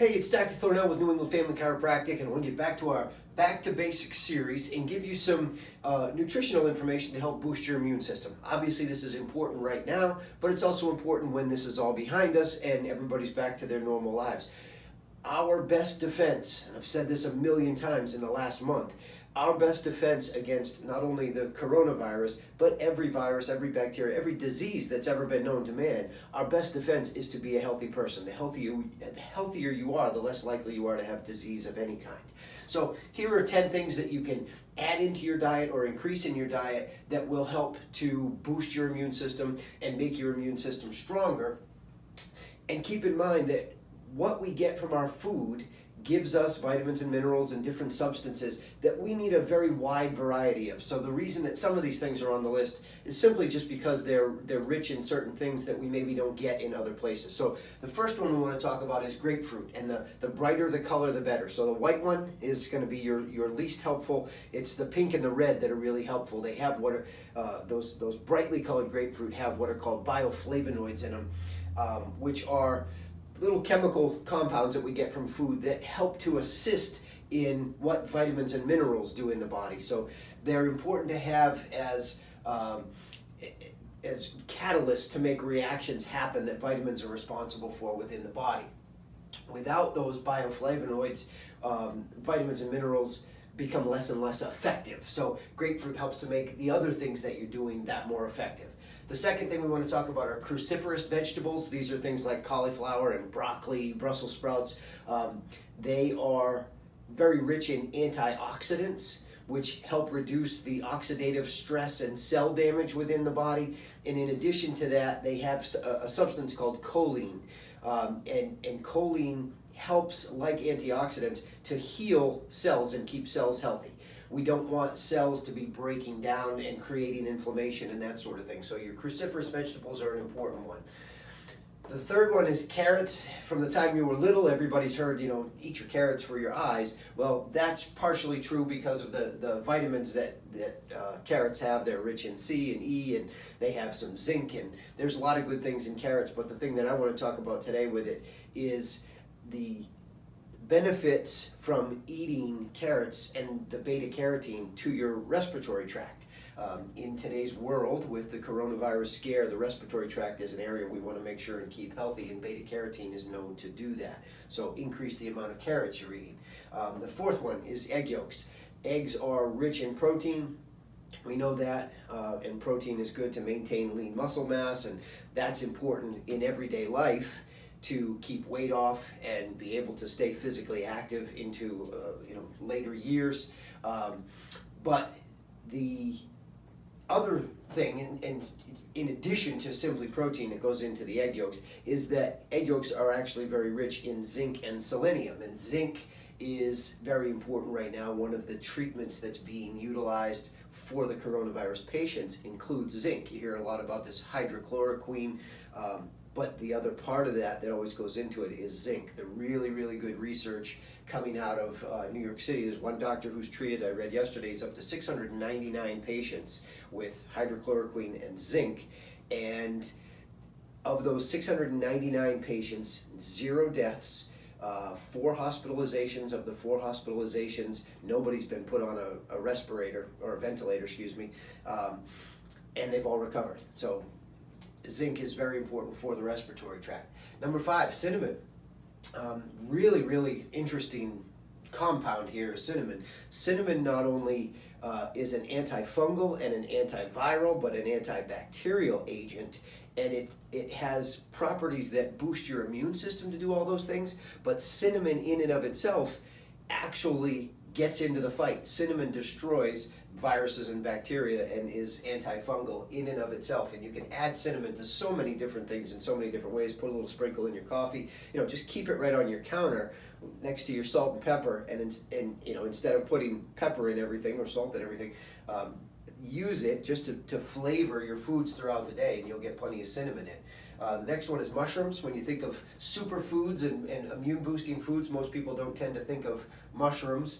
Hey, it's Dr. Thornell with New England Family Chiropractic, and I want to get back to our Back to Basics series and give you some nutritional information to help boost your immune system. Obviously, this is important right now, but it's also important when this is all behind us and everybody's back to their normal lives. Our best defense, and I've said this a million times in the last month, our best defense against not only the coronavirus, but every virus, every bacteria, every disease that's ever been known to man, our best defense is to be a healthy person. The healthier you are, the less likely you are to have disease of any kind. So here are 10 things that you can add into your diet or increase in your diet that will help to boost your immune system and make your immune system stronger. And keep in mind that what we get from our food gives us vitamins and minerals and different substances that we need a very wide variety of. So the reason that some of these things are on the list is simply just because they're rich in certain things that we maybe don't get in other places. So the first one we want to talk about is grapefruit, and the brighter the color, the better. So the white one is going to be your least helpful. It's the pink and the red that are really helpful. They have what are those brightly colored grapefruit have what are called bioflavonoids in them, which are little chemical compounds that we get from food that help to assist in what vitamins and minerals do in the body. So they're important to have as catalysts to make reactions happen that vitamins are responsible for within the body. Without those bioflavonoids, vitamins and minerals become less and less effective. So grapefruit helps to make the other things that you're doing that more effective. The second thing we want to talk about are cruciferous vegetables. These are things like cauliflower and broccoli, Brussels sprouts. They are very rich in antioxidants, which help reduce the oxidative stress and cell damage within the body. And in addition to that, they have a substance called choline. And choline helps, like antioxidants, to heal cells and keep cells healthy. We don't want cells to be breaking down and creating inflammation and that sort of thing. So your cruciferous vegetables are an important one. The third one is carrots. From the time you were little, everybody's heard, eat your carrots for your eyes. Well, that's partially true because of the vitamins that carrots have. They're rich in C and E, and they have some zinc, and there's a lot of good things in carrots. But the thing that I want to talk about today with it is the benefits from eating carrots and the beta carotene to your respiratory tract. In today's world, with the coronavirus scare, the respiratory tract is an area we want to make sure and keep healthy, and beta carotene is known to do that. So increase the amount of carrots you're eating. The fourth one is egg yolks. Eggs are rich in protein. We know that, and protein is good to maintain lean muscle mass, and that's important in everyday life to keep weight off and be able to stay physically active into later years. But the other thing, and in addition to simply protein that goes into the egg yolks, is that egg yolks are actually very rich in zinc and selenium. And zinc is very important right now. One of the treatments that's being utilized for the coronavirus patients includes zinc. You hear a lot about this hydrochloroquine, but the other part of that always goes into it is zinc. The really, really good research coming out of New York City. There's one doctor who's treated, I read yesterday, he's up to 699 patients with hydrochloroquine and zinc. And of those 699 patients, 0 deaths, 4 hospitalizations. Of the 4 hospitalizations, nobody's been put on a respirator or a ventilator, and they've all recovered. So zinc is very important for the respiratory tract. Number 5, cinnamon. Really, really interesting compound here is cinnamon. Cinnamon not only is an antifungal and an antiviral, but an antibacterial agent. And it has properties that boost your immune system to do all those things. But cinnamon in and of itself actually gets into the fight. Cinnamon destroys viruses and bacteria and is antifungal in and of itself. And you can add cinnamon to so many different things in so many different ways. Put a little sprinkle in your coffee. Just keep it right on your counter next to your salt and pepper. And instead of putting pepper in everything or salt in everything, use it just to flavor your foods throughout the day, and you'll get plenty of cinnamon in. The next one is mushrooms. When you think of superfoods and immune boosting foods, most people don't tend to think of mushrooms.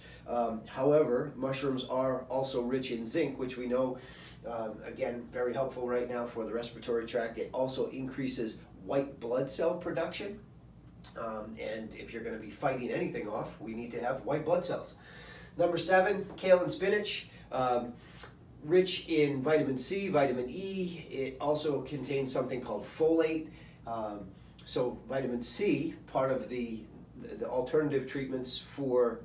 However, mushrooms are also rich in zinc, which we know, again, very helpful right now for the respiratory tract. It also increases white blood cell production. And if you're going to be fighting anything off, we need to have white blood cells. Number 7, kale and spinach. Rich in vitamin C, vitamin E. It also contains something called folate. So vitamin C, part of the alternative treatments for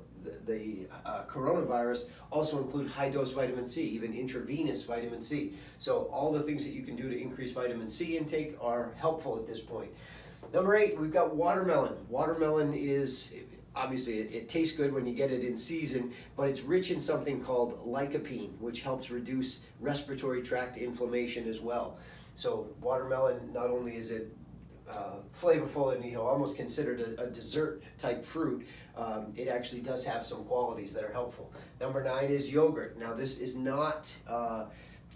the coronavirus, also include high-dose vitamin C, even intravenous vitamin C. So all the things that you can do to increase vitamin C intake are helpful at this point. Number 8, we've got watermelon. Watermelon is, obviously, it tastes good when you get it in season, but it's rich in something called lycopene, which helps reduce respiratory tract inflammation as well. So watermelon, not only is it flavorful and almost considered a dessert type fruit, it actually does have some qualities that are helpful. Number 9 is yogurt. Now this is not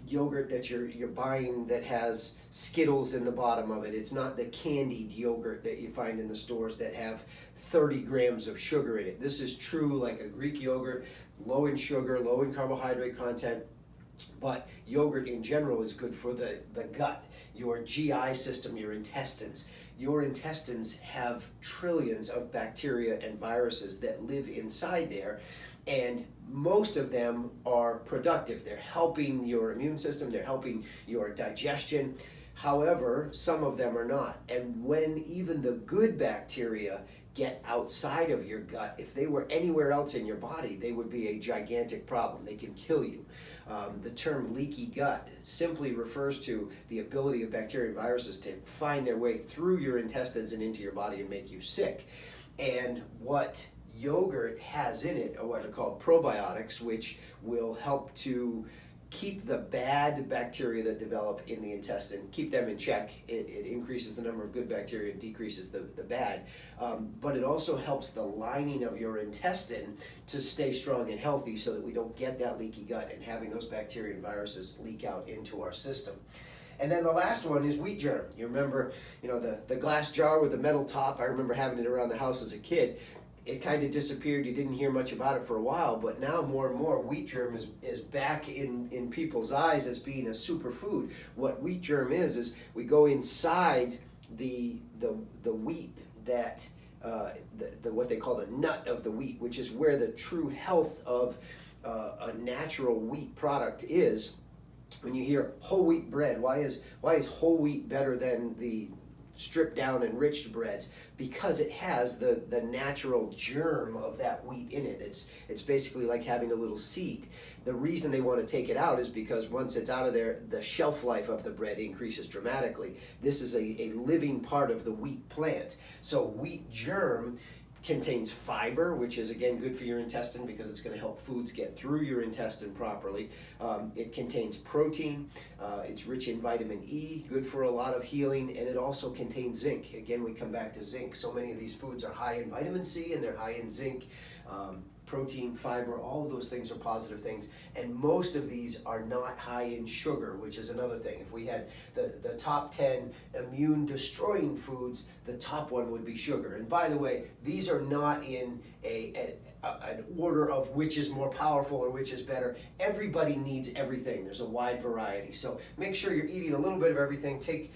yogurt that you're buying that has Skittles in the bottom of it. It's not the candied yogurt that you find in the stores that have 30 grams of sugar in it. This is true like a Greek yogurt, low in sugar, low in carbohydrate content, but yogurt in general is good for the gut, your GI system, your intestines. Your intestines have trillions of bacteria and viruses that live inside there, and most of them are productive. They're helping your immune system, they're helping your digestion. However, some of them are not. And when even the good bacteria get outside of your gut, if they were anywhere else in your body, they would be a gigantic problem. They can kill you. The term leaky gut simply refers to the ability of bacteria and viruses to find their way through your intestines and into your body and make you sick. And what yogurt has in it are what are called probiotics, which will help to keep the bad bacteria that develop in the intestine, keep them in check. It increases the number of good bacteria and decreases the bad. But it also helps the lining of your intestine to stay strong and healthy so that we don't get that leaky gut and having those bacteria and viruses leak out into our system. And then the last one is wheat germ. You remember, the glass jar with the metal top. I remember having it around the house as a kid. It kind of disappeared. You didn't hear much about it for a while, but now more and more wheat germ is back in people's eyes as being a superfood. What wheat germ is we go inside the wheat that what they call the nut of the wheat, which is where the true health of a natural wheat product is. When you hear whole wheat bread, why is whole wheat better than the stripped down enriched breads? Because it has the natural germ of that wheat in it. It's basically like having a little seed. The reason they want to take it out is because once it's out of there, the shelf life of the bread increases dramatically. This is a living part of the wheat plant. So wheat germ contains fiber, which is again good for your intestine because it's going to help foods get through your intestine properly. It contains protein, it's rich in vitamin E, good for a lot of healing, and it also contains zinc. Again, we come back to zinc. So many of these foods are high in vitamin C and they're high in zinc. Protein, fiber, all of those things are positive things, and most of these are not high in sugar, which is another thing. If we had the top 10 immune destroying foods, the top one would be sugar. And by the way, these are not in an order of which is more powerful or which is better. Everybody needs everything. There's a wide variety. So make sure you're eating a little bit of everything. Take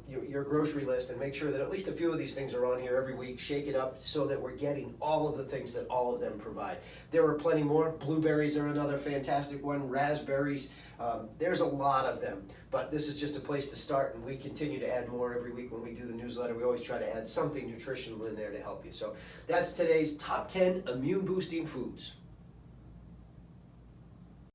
your grocery list and make sure that at least a few of these things are on here every week. Shake it up so that we're getting all of the things that all of them provide. There are plenty more. Blueberries are another fantastic one. Raspberries. There's a lot of them, but this is just a place to start, and we continue to add more every week when we do the newsletter. We always try to add something nutritional in there to help you. So that's today's top 10 immune boosting foods.